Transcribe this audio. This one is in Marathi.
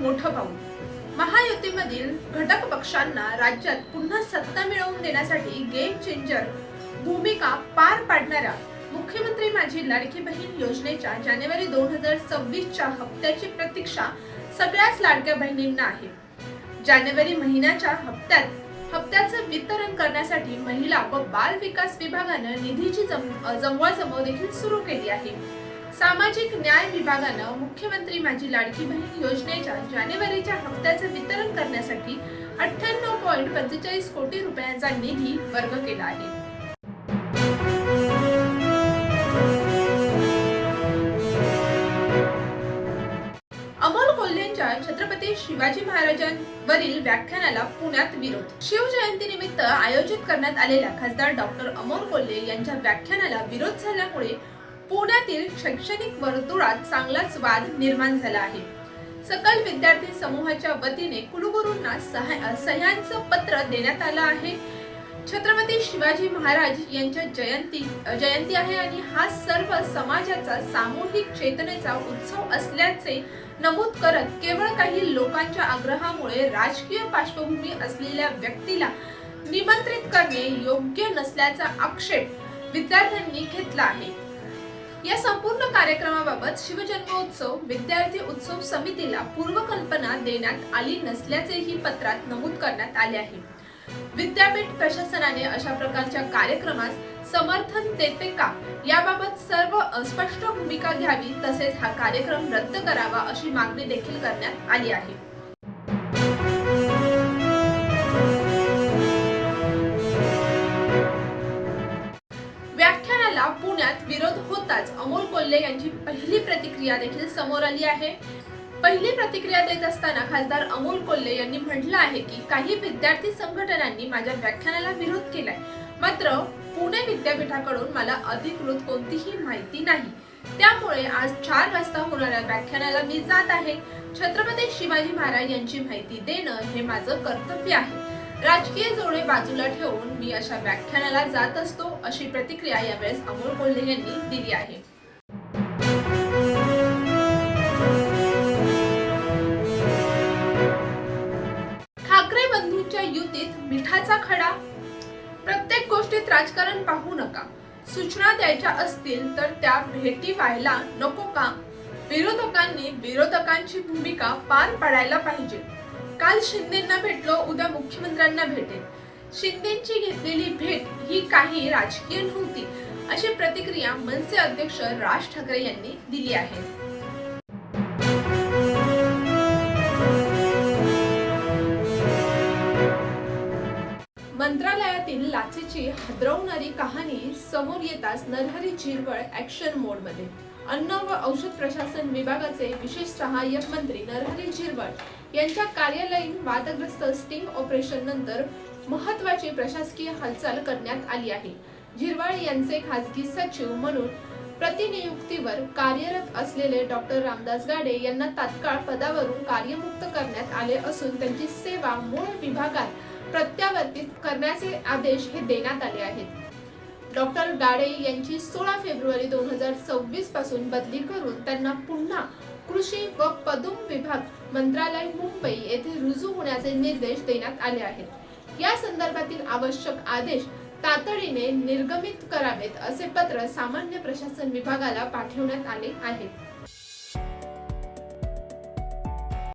मोठं पाऊल. महायुतीमधील घटक पक्षांना राज्यात पुन्हा सत्ता मिळवून देण्यासाठी गेम चेंजर भूमिका पार पाडणाऱ्या मुख्यमंत्री माझी लाडकी बहीण योजनेच्या जानेवारी 2026च्या हप्त्याची प्रतीक्षा सगळ्याच लाडक्या बहिणींना आहे. जानेवारी महिन्याच्या हप्त्याचं वितरण करण्यासाठी महिला व बाल विकास विभागानं निधीची जमवाजमव देखील सुरू केली आहे. सामाजिक न्याय विभागानं मुख्यमंत्री माझी लाडकी बहीण योजनेच्या जानेवारीच्या हप्त्याचं वितरण करण्यासाठी 98.45 कोटी रुपयांचा निधी वर्ग केला आहे. अमोल कोल्हेंच्या छत्रपती शिवाजी महाराजांवरील व्याख्यानाला पुण्यात विरोध. शिवजयंती निमित्त आयोजित करण्यात आलेल्या खासदार डॉक्टर अमोल कोल्हे यांच्या व्याख्यानाला विरोध झाल्यामुळे पुण्यातील शैक्षणिक वर्तुळात चांगलाच वाद निर्माण झाला आहे. सकल विद्यार्थी समूहाच्या वतीने कुलगुरूंना सह्यांचं पत्र देण्यात आलं आहे. छत्रपती शिवाजी महाराज यांच्या जयंती आहे आणि हा सर्व समाजाचा सामूहिक चेतनेचा उत्सव असल्याचे नमूद करत केवळ काही लोकांच्या आग्रहामुळे राजकीय पार्श्वभूमी असलेल्या व्यक्तीला निमंत्रित करणे योग्य नसल्याचा आक्षेप विद्यार्थ्यांनी घेतला आहे. या संपूर्ण कार्यक्रमाबाबत शिवजन्मोत्सव विद्यार्थी उत्सव समितीला पूर्वकल्पना देण्यात आली नसल्याचेही पत्रात नमूद करण्यात आले आहे. विद्यापीठ प्रशासनाने अशा प्रकारच्या कार्यक्रमास समर्थन देते का याबाबत सर्व स्पष्ट भूमिका घ्यावी, तसेच हा कार्यक्रम रद्द करावा अशी मागणी देखील करण्यात आली आहे. व्याख्यानाला पुण्यात विरोध होताच अमोल कोल्हे यांची पहिली प्रतिक्रिया देखील समोर आली आहे. पहिली प्रतिक्रिया देत असताना खासदार अमोल कोल्हे यांनी म्हटलं आहे की काही विद्यार्थी संघटनांनी माझ्या व्याख्यानाला विरोध केलाय, मात्र पुणे विद्यापीठाकडून मला अधिकृत कोणतीही माहिती नाही. त्यामुळे आज 4 वाजता होणाऱ्या व्याख्यानाला मी जात आहे. छत्रपती शिवाजी महाराज यांची माहिती देणं हे माझं कर्तव्य आहे. राजकीय जोडे बाजूला ठेवून मी अशा व्याख्यानाला जात असतो, अशी प्रतिक्रिया यावेळेस अमोल कोल्हे यांनी दिली आहे. ठाकरे बंधूंच्या युतीत मिठाचा खडा. प्रत्येक गोष्टीत राजकारण पाहू नका. सूचना द्यायच्या असतील तर त्या भेटी व्हायला नको का? विरोधकांनी विरोधकांची भूमिका पार पाडायला पाहिजे. काल शिंदेंना भेटलो, उद्या मुख्यमंत्र्यांना भेटेल. शिंदेंची घेतलेली भेट ही काही राजकीय नव्हती, अशी प्रतिक्रिया मनसे अध्यक्ष राज ठाकरे यांनी दिली आहे. मंत्रालयातील लाचेची हादरवणारी कहाणी समोर येताच नरहरी झिरवळ ऍक्शन मोडमध्ये. अन्न व औषध प्रशासन विभागाचे विशेष सहाय्यक मंत्री नरहरी झिरवळ यांच्या कार्यालयीन वादग्रस्त स्टिंग ऑपरेशन नंतर महत्त्वाची प्रशासकीय हालचाल करण्यात आली आहे. झिरवळ यांचे खासगी सचिव म्हणून प्रतिनियुक्तीवर कार्यरत असलेले डॉक्टर रामदास गाडे यांना तात्काळ पदावरून कार्यमुक्त करण्यात आले असून त्यांची सेवा मूळ विभागात प्रत्यावर्तित करण्याचे आदेश हे देण्यात आले आहेत. डॉक्टर गाडे यांची 16 फेब्रुवारी 2026 पासून बदली करून त्यांना पुन्हा कृषी व पदुम विभाग मंत्रालय मुंबई येथे रुजू होण्याचे निर्देश देण्यात आले आहेत. या संदर्भातील आवश्यक आदेश तातडीने निर्गमित करावेत असे पत्र सामान्य प्रशासन विभागाला पाठवण्यात आले आहे.